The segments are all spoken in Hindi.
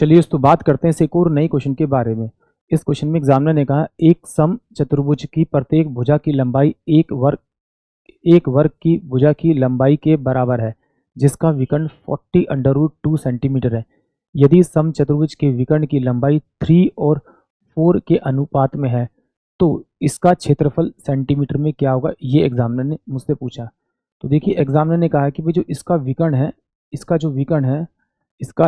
चलिए दोस्तों बात करते हैं इस एक और नई क्वेश्चन के बारे में। इस क्वेश्चन में एग्जामिनर ने कहा एक सम चतुर्भुज की प्रत्येक भुजा की लंबाई एक वर्ग की भुजा की लंबाई के बराबर है जिसका विकर्ण 40√2 सेंटीमीटर है। यदि सम चतुर्भुज के विकर्ण की लंबाई 3 और 4 के अनुपात में है तो इसका क्षेत्रफल सेंटीमीटर में क्या होगा, ये एग्जामिनर ने मुझसे पूछा। तो देखिए एग्जामिनर ने कहा कि भाई जो इसका विकर्ण है, इसका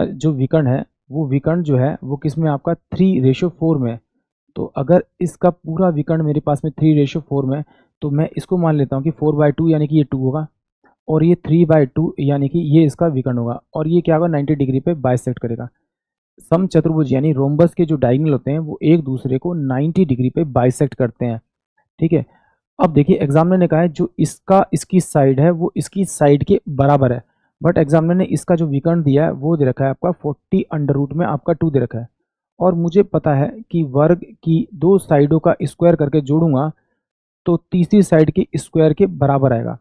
जो विकर्ण है वो विकर्ण जो है वो किस में आपका 3:4 में है। तो अगर इसका पूरा विकर्ण मेरे पास में 3:4 में है तो मैं इसको मान लेता हूँ कि 4/2 यानी कि ये 2 होगा और ये 3/2 यानी कि ये इसका विकर्ण होगा और ये क्या होगा 90 डिग्री पे बाइसेक्ट करेगा। सम चतुर्भुज यानी रोम्बस के जो डायगोनल होते हैं वो एक दूसरे को 90 डिग्री पे बाइसेक्ट करते हैं। ठीक है, अब देखिए एग्जामिनर ने कहा है जो इसकी साइड है वो इसकी साइड के बराबर है, बट एग्जामिनर ने इसका जो विकर्ण दिया है वो दे रखा है आपका 40 में आपका 2 दे रखा है और मुझे पता है कि वर्ग की दो साइडों का स्क्वायर करके जोड़ूंगा तो तीसरी साइड के स्क्वायर के बराबर आएगा।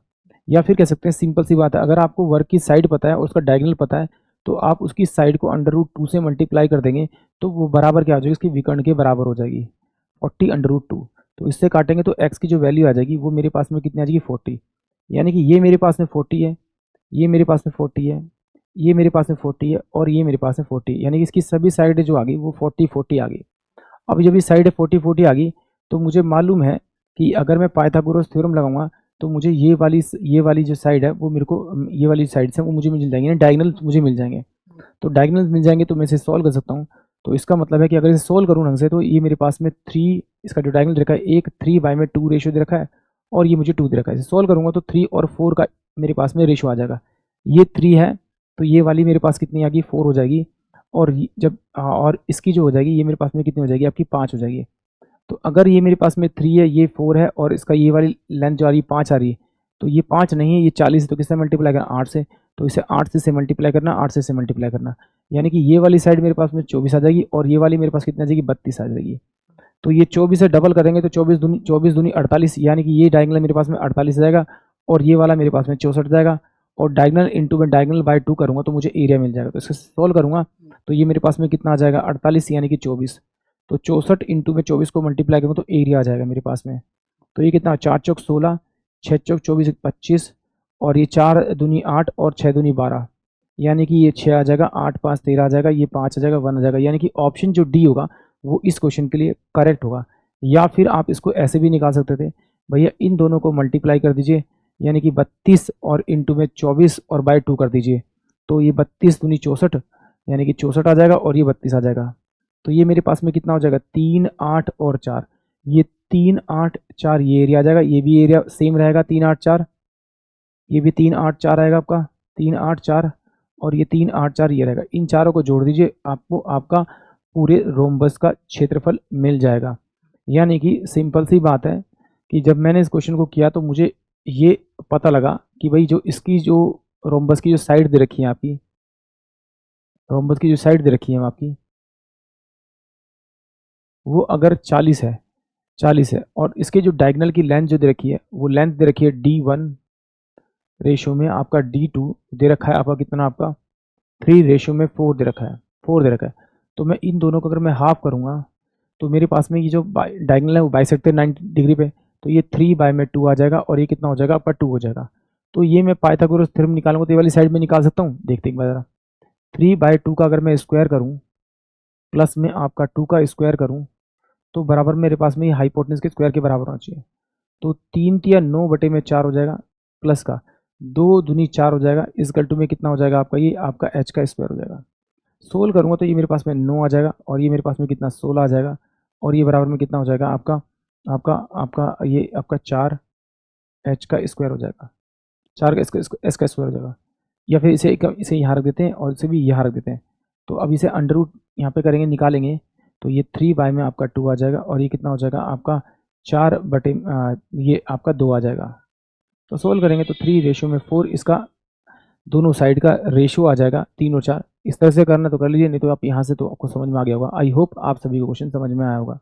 या फिर कह सकते हैं सिंपल सी बात है, अगर आपको वर्ग की साइड पता है और उसका डायगोनल पता है तो आप उसकी साइड को √2 से मल्टीप्लाई कर देंगे तो वो बराबर क्या हो जाएगी, इसकी विकर्ण के बराबर हो जाएगी 40√2। तो इससे काटेंगे तो x की जो वैल्यू आ जाएगी वो मेरे पास में कितनी आ जाएगी 40, यानी कि ये मेरे पास में 40 है, ये मेरे पास में 40 है, ये मेरे पास में 40 है और ये मेरे पास में 40, यानी कि इसकी सभी साइड जो आ गई वो 40 आ गई। अब जब ये साइड 40 आ गई तो मुझे मालूम है कि अगर मैं पाइथागोरस थ्योरम लगाऊंगा तो मुझे ये वाली जो साइड है वो मेरे को ये वाली साइड से वो मुझे मिल जाएंगे, डायगोनल मुझे मिल जाएंगे। तो डायगोनल मिल जाएंगे तो मैं इसे सॉल्व कर सकता हूँ। तो इसका मतलब है कि अगर इसे सॉल्व करूँ ढंग से तो ये मेरे पास में 3, इसका जो डायगोनल रखा है एक 3/2 रेशियो दे रखा है और ये मुझे 2 दे रखा है। इसे सॉल्व करूँगा तो 3 और 4 का मेरे पास में रेशियो आ जाएगा। ये 3 है तो ये वाली मेरे पास कितनी आ गई 4 हो जाएगी और जब और इसकी जो हो जाएगी ये मेरे पास में कितनी हो जाएगी आपकी 5 हो जाएगी। तो अगर ये मेरे पास में 3 है, ये 4 है और इसका ये वाली लेंथ जो आ रही है 5 आ रही है, तो ये 5 नहीं है ये 40 है, तो किससे मल्टीप्लाई करना 8 से। तो इसे 8 से मल्टीप्लाई करना, 8 से मल्टीप्लाई करना, यानी कि ये वाली साइड मेरे पास में 24 आ जाएगी और ये वाली मेरे पास कितनी आ जाएगी 32 आ जाएगी। तो ये 24 से डबल करेंगे तो 24 दूनी 48, यानी कि ये डायगोनल मेरे पास में 48 आ जाएगा और ये वाला मेरे पास में 64 जाएगा और डायगोनल इंटू में डायगोनल बाय 2 करूँगा तो मुझे एरिया मिल जाएगा। तो इसको सोल्व करूँगा तो ये मेरे पास में कितना आ जाएगा 48 यानी कि 24, तो 64 इंटू में 24 को मल्टीप्लाई करूँ तो एरिया आ जाएगा मेरे पास में। तो ये कितना 4 चौक 16, 6 चौक 24 25 और ये 4 दूनी 8 और 6 दूनी 12, यानी कि ये 6 आ जाएगा, 8 5 13 आ जाएगा, ये 5 आ जाएगा, 1 आ जाएगा, यानी कि ऑप्शन जो डी होगा वो इस क्वेश्चन के लिए करेक्ट होगा। या फिर आप इसको ऐसे भी निकाल सकते थे, भैया इन दोनों को मल्टीप्लाई कर दीजिए यानी कि 32 और इंटू में 24 और बाय 2 कर दीजिए तो ये 32 दूनी 64 यानी कि 64 आ जाएगा और ये 32 आ जाएगा। तो ये मेरे पास में कितना हो जाएगा 3 8 और 4, ये 3 8 4 ये एरिया आ जाएगा, ये भी एरिया सेम रहेगा 3 8 4, ये भी 3 8 4 आएगा आपका 3 8 4 और ये 3 8 4 ये रहेगा। इन चारों को जोड़ दीजिए आपको आपका पूरे रोम्बस का क्षेत्रफल मिल जाएगा। यानी कि सिंपल सी बात है कि जब मैंने इस क्वेश्चन को किया तो मुझे ये पता लगा कि भाई जो इसकी जो रोम्बस की जो साइड दे रखी है आपकी, रोम्बस की जो साइड दे रखी है आपकी वो अगर 40 है और इसके जो डायगोनल की लेंथ जो दे रखी है वो लेंथ दे रखी है D1 रेशियो में आपका D2 दे रखा है आपका कितना आपका 3 रेशियो में 4 दे रखा है, 4 दे रखा है। तो मैं इन दोनों को अगर मैं हाफ करूँगा तो मेरे पास में ये जो डायगोनल है वो बाइसेक्ट है 90 डिग्री पे, तो ये 3/2 आ जाएगा और ये कितना हो जाएगा आपका 2 हो जाएगा। तो ये मैं पाइथागोरस थ्योरम निकालूंगा तो ये वाली साइड में निकाल सकता हूँ। देखते एक बार ज़रा 3/2 का अगर मैं स्क्वायर करूँ प्लस में आपका 2 का स्क्वायर करूँ तो बराबर मेरे पास में ये हाइपोटेनस के स्क्वायर के बराबर होना चाहिए। तो 3 तिया 9/4 हो जाएगा प्लस का 2 दूनी 4 हो जाएगा, इस गल्टू में कितना हो जाएगा आपका ये आपका h का स्क्वायर हो जाएगा। सोल्व करूँगा तो ये मेरे पास में 9 आ जाएगा और ये मेरे पास में कितना 16 आ जाएगा और ये बराबर में कितना हो जाएगा आपका आपका आपका ये आपका 4 h का स्क्वायर हो जाएगा, 4 का एस का स्क्वायर हो जाएगा। या फिर इसे यहाँ रख देते हैं और इसे भी यहाँ रख देते हैं। तो अब इसे अंडर रूट यहाँ पे करेंगे निकालेंगे तो ये 3 में आपका 2 आ जाएगा और ये कितना हो जाएगा आपका 4 बटे ये आपका 2 आ जाएगा। तो सोल्व करेंगे तो 3 रेशियो में 4 इसका दोनों साइड का रेशियो आ जाएगा 3 और 4। इस तरह से करना तो कर लीजिए, नहीं तो आप यहाँ से तो आपको समझ में आ गया होगा। आई होप आप सभी को क्वेश्चन समझ में आया होगा।